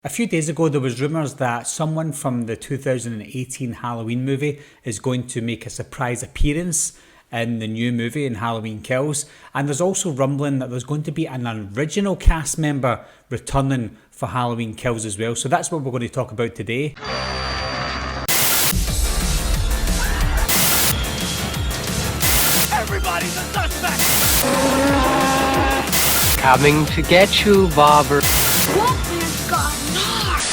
A few days ago, there was rumours that someone from the 2018 Halloween movie is going to make a surprise appearance in the new movie in Halloween Kills. And there's also rumbling that there's going to be an original cast member returning for Halloween Kills as well. So that's what we're going to talk about today. Everybody's a suspect! Coming to get you, Bobber. Wolfman's got Nards!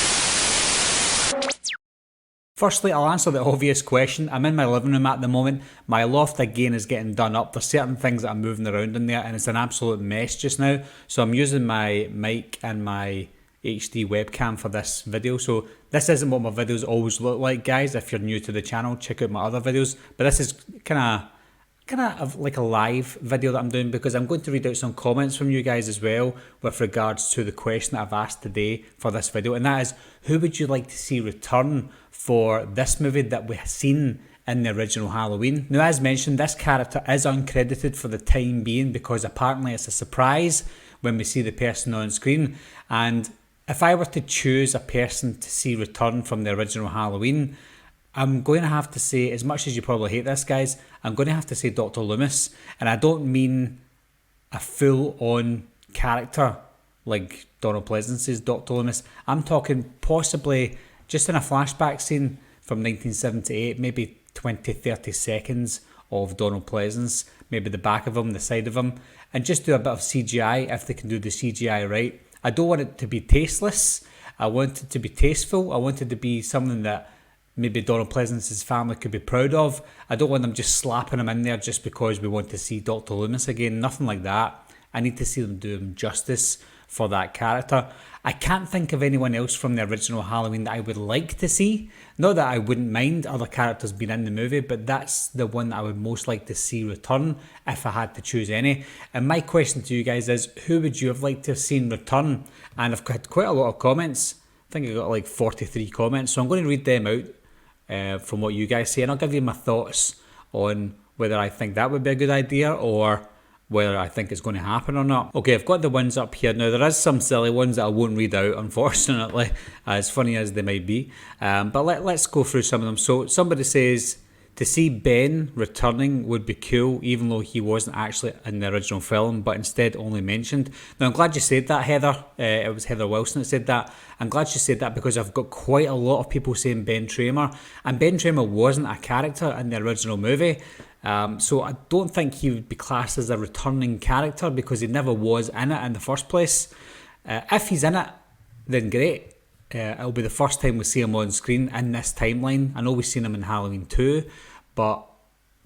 Firstly, I'll answer the obvious question. I'm in my living room at the moment. My loft again is getting done up. There's certain things that are moving around in there and it's an absolute mess just now. So I'm using my mic and my HD webcam for this video. So this isn't what my videos always look like, guys. If you're new to the channel, check out my other videos. But this is kind of like a live video that I'm doing because I'm going to read out some comments from you guys as well with regards to the question that I've asked today for this video, and that is, who would you like to see return for this movie that we've seen in the original Halloween? Now, as mentioned, this character is uncredited for the time being because apparently it's a surprise when we see the person on screen. And if I were to choose a person to see return from the original Halloween, I'm going to have to say, as much as you probably hate this, guys, I'm going to have to say Dr. Loomis. And I don't mean a full-on character like Donald Pleasance's Dr. Loomis. I'm talking possibly just in a flashback scene from 1978, maybe 20, 30 seconds of Donald Pleasance, maybe the back of him, the side of him, and just do a bit of CGI if they can do the CGI right. I don't want it to be tasteless. I want it to be tasteful. I want it to be something that maybe Donald Pleasance's family could be proud of. I don't want them just slapping him in there just because we want to see Dr. Loomis again. Nothing like that. I need to see them do him justice for that character. I can't think of anyone else from the original Halloween that I would like to see. Not that I wouldn't mind other characters being in the movie, but that's the one that I would most like to see return if I had to choose any. And my question to you guys is, who would you have liked to have seen return? And I've got quite a lot of comments. I think I got like 43 comments, so I'm going to read them out from what you guys say, and I'll give you my thoughts on whether I think that would be a good idea or whether I think it's going to happen or not. Okay, I've got the ones up here. Now, there is some silly ones that I won't read out, unfortunately, as funny as they might be. But let's go through some of them. So somebody says, to see Ben returning would be cool, even though he wasn't actually in the original film, but instead only mentioned. Now, I'm glad you said that, Heather. It was Heather Wilson that said that. I'm glad you said that because I've got quite a lot of people saying Ben Tramer, and Ben Tramer wasn't a character in the original movie. So I don't think he would be classed as a returning character because he never was in it in the first place. If he's in it, then great. It'll be the first time we see him on screen in this timeline. I know we've seen him in Halloween 2, but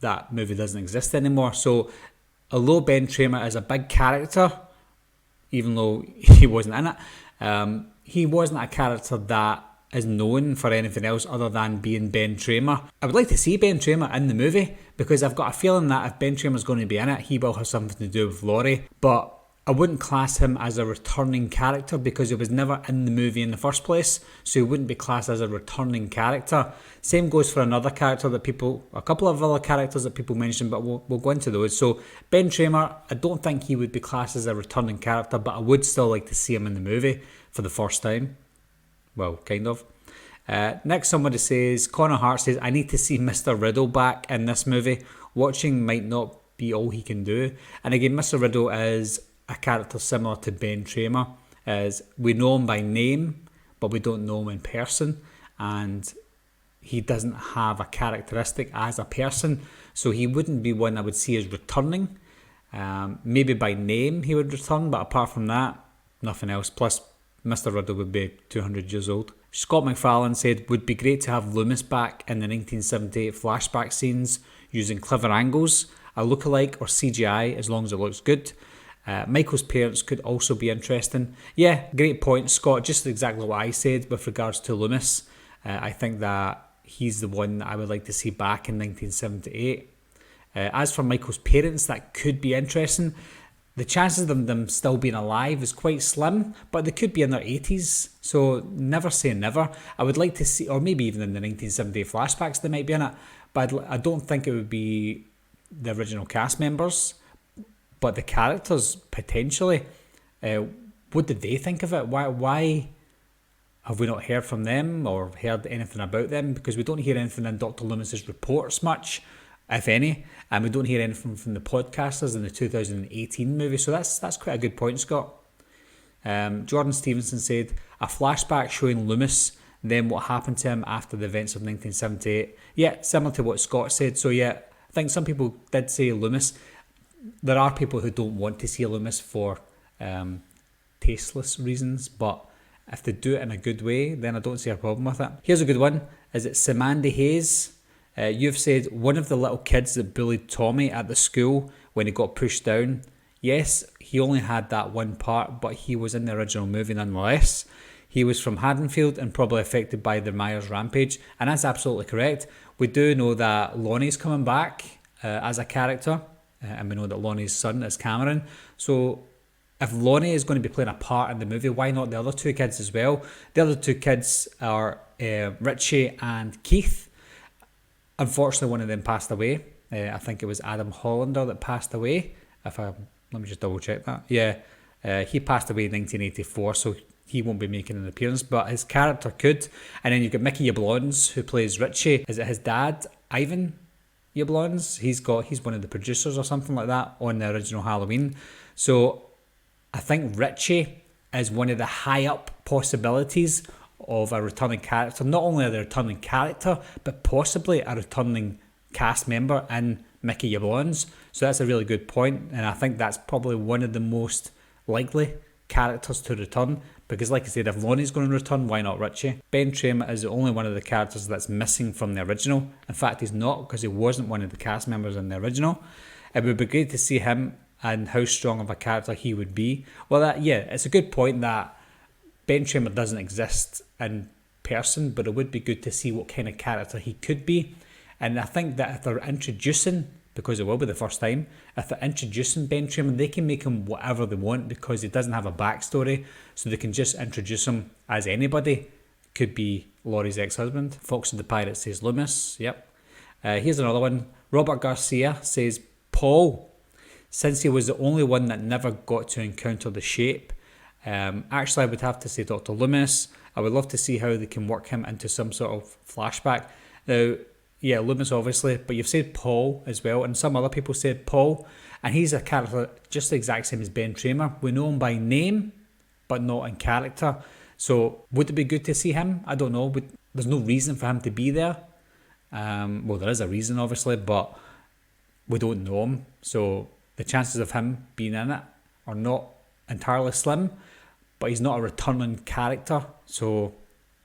that movie doesn't exist anymore. So although Ben Tramer is a big character, even though he wasn't in it, he wasn't a character that is known for anything else other than being Ben Tramer. I would like to see Ben Tramer in the movie because I've got a feeling that if Ben Tramer's going to be in it, he will have something to do with Laurie. But I wouldn't class him as a returning character because he was never in the movie in the first place, so he wouldn't be classed as a returning character. Same goes for another character that a couple of other characters that people mentioned, but we'll go into those. So Ben Tramer, I don't think he would be classed as a returning character, but I would still like to see him in the movie for the first time. Well, kind of. Next, somebody says, Connor Hart says, I need to see Mr. Riddle back in this movie. Watching might not be all he can do. And again, Mr. Riddle is a character similar to Ben Tramer, as we know him by name, but we don't know him in person, and he doesn't have a characteristic as a person, so he wouldn't be one I would see as returning. Maybe by name he would return, but apart from that, nothing else. Plus, Mr. Riddle would be 200 years old. Scott McFarlane said, would be great to have Loomis back in the 1978 flashback scenes using clever angles, a lookalike or CGI as long as it looks good. Michael's parents could also be interesting. Yeah, great point, Scott. Just exactly what I said with regards to Loomis. I think that he's the one that I would like to see back in 1978. As for Michael's parents, that could be interesting. The chances of them still being alive is quite slim, but they could be in their 80s, so never say never. I would like to see, or maybe even in the 1978 flashbacks they might be in it, but I don't think it would be the original cast members. But the characters, potentially, what did they think of it? Why have we not heard from them or heard anything about them? Because we don't hear anything in Dr. Loomis's reports much, if any, and we don't hear anything from the podcasters in the 2018 movie. So that's quite a good point, Scott. Jordan Stevenson said, a flashback showing Loomis, then what happened to him after the events of 1978. Yeah, similar to what Scott said. So yeah, I think some people did say Loomis. There are people who don't want to see Loomis for tasteless reasons, but if they do it in a good way, then I don't see a problem with it. Here's a good one. Is it Samandi Hayes? You've said one of the little kids that bullied Tommy at the school when he got pushed down. Yes, he only had that one part, but he was in the original movie nonetheless. He was from Haddonfield and probably affected by the Myers rampage, and that's absolutely correct. We do know that Lonnie's coming back as a character, and we know that Lonnie's son is Cameron. So if Lonnie is going to be playing a part in the movie, why not the other two kids as well? The other two kids are Richie and Keith. Unfortunately, one of them passed away. I think it was Adam Hollander that passed away. Let me just double check that. Yeah, he passed away in 1984, so he won't be making an appearance, but his character could. And then you've got Mickey Yablons, who plays Richie. Is it his dad, Ivan Yablons? He's one of the producers or something like that on the original Halloween. So I think Richie is one of the high up possibilities of a returning character. Not only a returning character, but possibly a returning cast member in Mickey Yablons. So that's a really good point, and I think that's probably one of the most likely characters to return, because like I said, if Lonnie's going to return, why not Richie? Ben Tramer is the only one of the characters that's missing from the original. In fact, he's not, because he wasn't one of the cast members in the original. It would be great to see him and how strong of a character he would be. Well, it's a good point that Ben Tramer doesn't exist in person, but it would be good to see what kind of character he could be. And I think that if they're introducing, because it will be the first time, if they're introducing Ben Tramer, they can make him whatever they want, because he doesn't have a backstory, so they can just introduce him as anybody. Could be Laurie's ex-husband. Fox of the Pirate says Loomis. Yep. Here's another one. Robert Garcia says Paul, since he was the only one that never got to encounter the shape. Actually, I would have to say Dr. Loomis. I would love to see how they can work him into some sort of flashback. Now, yeah, Loomis obviously, but you've said Paul as well, and some other people said Paul, and he's a character just the exact same as Ben Tramer. We know him by name, but not in character. So would it be good to see him? I don't know. There's no reason for him to be there. Well, there is a reason obviously, but we don't know him. So the chances of him being in it are not entirely slim, but he's not a returning character, so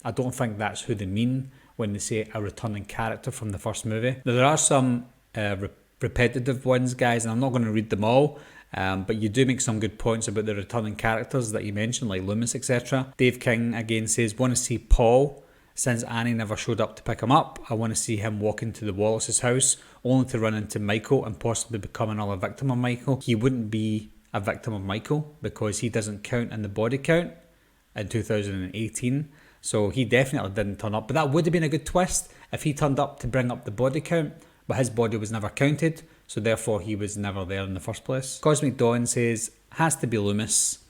I don't think that's who they mean when they say a returning character from the first movie. Now, there are some repetitive ones, guys, and I'm not going to read them all, but you do make some good points about the returning characters that you mentioned, like Loomis, etc. Dave King again says, want to see Paul, since Annie never showed up to pick him up. I want to see him walk into the Wallace's house, only to run into Michael and possibly become another victim of Michael. He wouldn't be a victim of Michael because he doesn't count in the body count in 2018. So he definitely didn't turn up. But that would have been a good twist if he turned up to bring up the body count, but his body was never counted, so therefore he was never there in the first place. Cosmic Dawn says, has to be Loomis.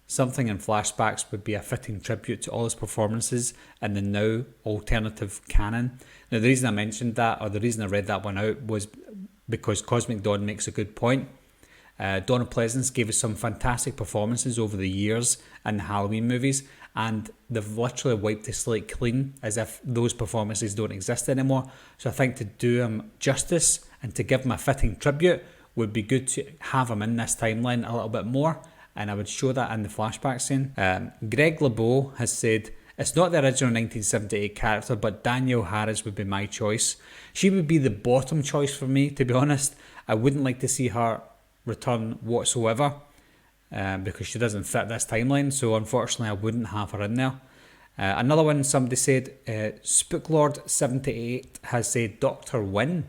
Something in flashbacks would be a fitting tribute to all his performances in the now alternative canon. Now, the reason I mentioned that, or the reason I read that one out, was because Cosmic Dawn makes a good point. Donna Pleasance gave us some fantastic performances over the years in the Halloween movies, and they've literally wiped the slate clean as if those performances don't exist anymore. So I think to do him justice and to give him a fitting tribute would be good to have him in this timeline a little bit more, and I would show that in the flashback scene. Greg LeBeau has said, it's not the original 1978 character, but Danielle Harris would be my choice. She would be the bottom choice for me, to be honest. I wouldn't like to see her return whatsoever because she doesn't fit this timeline, so unfortunately I wouldn't have her in there. Another one, somebody said, Spooklord78 has said Dr. Wynn.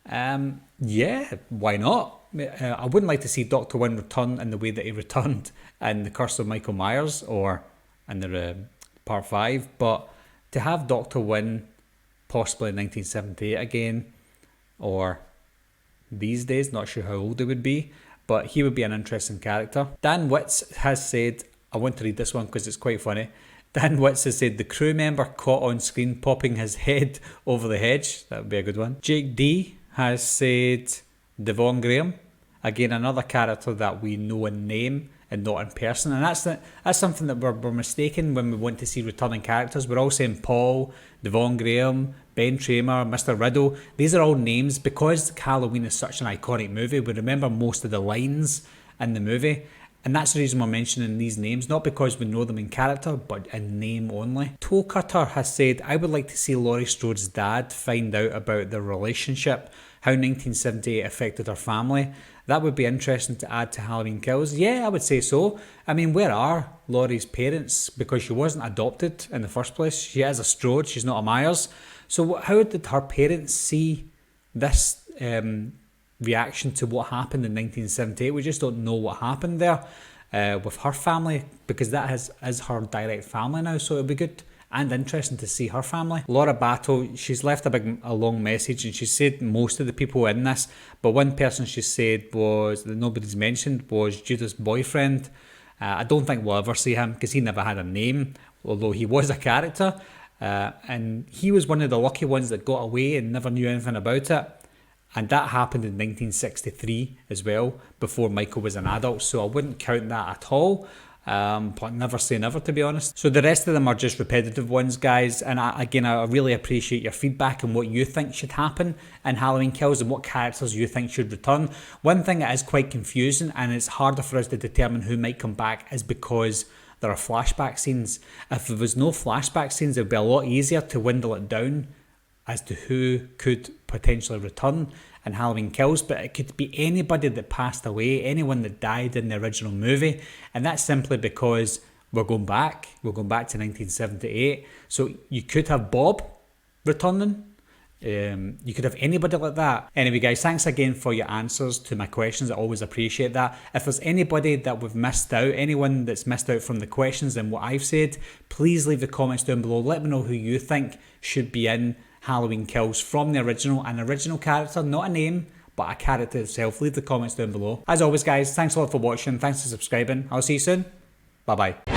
Yeah, why not? I wouldn't like to see Dr. Wynn return in the way that he returned in The Curse of Michael Myers or in the Part 5, but to have Dr. Wynn possibly in 1978 again, or these days, not sure how old he would be, but he would be an interesting character. Dan Witz has said, I want to read this one because it's quite funny. Dan Witz has said the crew member caught on screen popping his head over the hedge. That would be a good one. Jake D has said Devon Graham. Again, another character that we know in name and not in person. And that's something that we're mistaken when we want to see returning characters. We're all saying Paul, Devon Graham, Ben Tramer, Mr. Riddle. These are all names because Halloween is such an iconic movie. We remember most of the lines in the movie. And that's the reason we're mentioning these names, not because we know them in character, but in name only. Toe Cutter has said, I would like to see Laurie Steward's dad find out about their relationship, how 1978 affected her family. That would be interesting to add to Halloween Kills. Yeah, I would say so. I mean, where are Laurie's parents? Because she wasn't adopted in the first place. She is a Strode, she's not a Myers. So how did her parents see this reaction to what happened in 1978? We just don't know what happened there with her family, because that is her direct family now. So it'll be good and interesting to see her family. Laura Battle, she's left a long message, and she said most of the people in this, but one person she said was, that nobody's mentioned, was Judas Boyfriend. I don't think we'll ever see him because he never had a name, although he was a character, and he was one of the lucky ones that got away and never knew anything about it. And that happened in 1963 as well, before Michael was an adult, so I wouldn't count that at all. But never say never, to be honest. So the rest of them are just repetitive ones, guys, and I really appreciate your feedback and what you think should happen in Halloween Kills and what characters you think should return. One thing that is quite confusing, and it's harder for us to determine who might come back, is because there are flashback scenes. If there was no flashback scenes, it would be a lot easier to dwindle it down as to who could potentially return in Halloween Kills, but it could be anybody that passed away, anyone that died in the original movie, and that's simply because we're going back to 1978. So you could have Bob returning, you could have anybody like that. Anyway guys, thanks again for your answers to my questions. I always appreciate that. If there's anybody that we've missed out, anyone that's missed out from the questions and what I've said, please leave the comments down below. Let me know who you think should be in Halloween Kills from the original, an original character, not a name, but a character itself. Leave the comments down below. As always guys, thanks a lot for watching, thanks for subscribing. I'll see you soon. Bye bye.